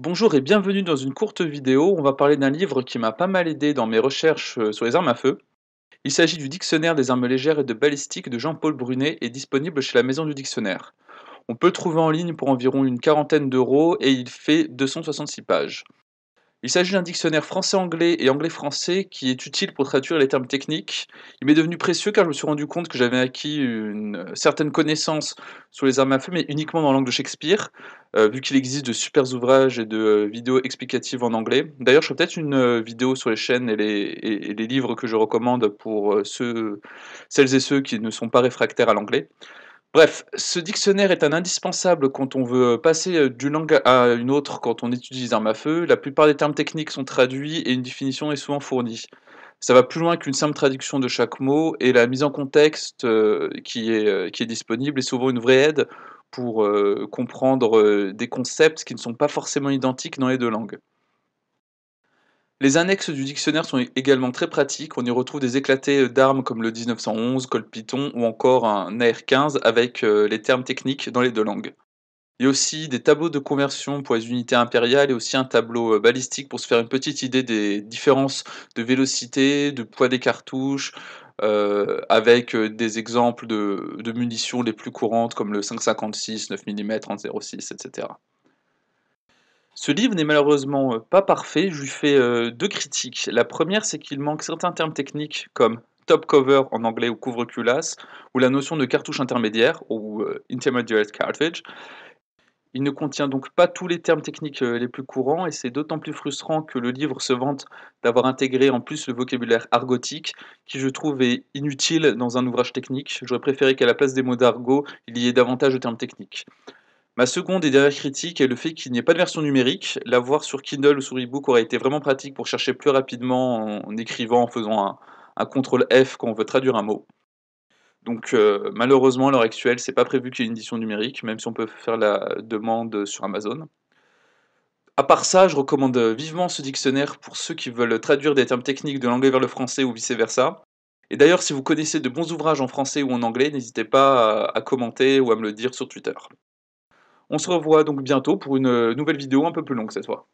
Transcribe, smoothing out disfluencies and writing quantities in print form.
Bonjour et bienvenue dans une courte vidéo. On va parler d'un livre qui m'a pas mal aidé dans mes recherches sur les armes à feu. Il s'agit du Dictionnaire des armes légères et de balistique de Jean-Paul Brunet et disponible chez la Maison du Dictionnaire. On peut le trouver en ligne pour environ une quarantaine d'euros et il fait 266 pages. Il s'agit d'un dictionnaire français-anglais et anglais-français qui est utile pour traduire les termes techniques. Il m'est devenu précieux car je me suis rendu compte que j'avais acquis une certaine connaissance sur les armes à feu, mais uniquement dans la langue de Shakespeare, vu qu'il existe de super ouvrages et de vidéos explicatives en anglais. D'ailleurs, je ferai peut-être une vidéo sur les chaînes et les livres que je recommande pour celles et ceux qui ne sont pas réfractaires à l'anglais. Bref, ce dictionnaire est un indispensable quand on veut passer d'une langue à une autre quand on étudie les armes à feu. La plupart des termes techniques sont traduits et une définition est souvent fournie. Ça va plus loin qu'une simple traduction de chaque mot et la mise en contexte qui est disponible est souvent une vraie aide pour comprendre des concepts qui ne sont pas forcément identiques dans les deux langues. Les annexes du dictionnaire sont également très pratiques. On y retrouve des éclatés d'armes comme le 1911, Colt Python ou encore un AR-15 avec les termes techniques dans les deux langues. Il y a aussi des tableaux de conversion pour les unités impériales et aussi un tableau balistique pour se faire une petite idée des différences de vélocité, de poids des cartouches, avec des exemples de munitions les plus courantes comme le 5,56, 9 mm, 30,06, etc. Ce livre n'est malheureusement pas parfait, je lui fais deux critiques. La première, c'est qu'il manque certains termes techniques comme top cover en anglais ou couvre-culasse, ou la notion de cartouche intermédiaire, ou intermediate cartridge. Il ne contient donc pas tous les termes techniques les plus courants, et c'est d'autant plus frustrant que le livre se vante d'avoir intégré en plus le vocabulaire argotique, qui je trouve est inutile dans un ouvrage technique. J'aurais préféré qu'à la place des mots d'argot, il y ait davantage de termes techniques. Ma seconde et dernière critique est le fait qu'il n'y ait pas de version numérique. L'avoir sur Kindle ou sur e-book aurait été vraiment pratique pour chercher plus rapidement en écrivant, en faisant un CTRL F quand on veut traduire un mot. Donc malheureusement, à l'heure actuelle, c'est pas prévu qu'il y ait une édition numérique, même si on peut faire la demande sur Amazon. À part ça, je recommande vivement ce dictionnaire pour ceux qui veulent traduire des termes techniques de l'anglais vers le français ou vice-versa. Et d'ailleurs, si vous connaissez de bons ouvrages en français ou en anglais, n'hésitez pas à commenter ou à me le dire sur Twitter. On se revoit donc bientôt pour une nouvelle vidéo un peu plus longue cette fois.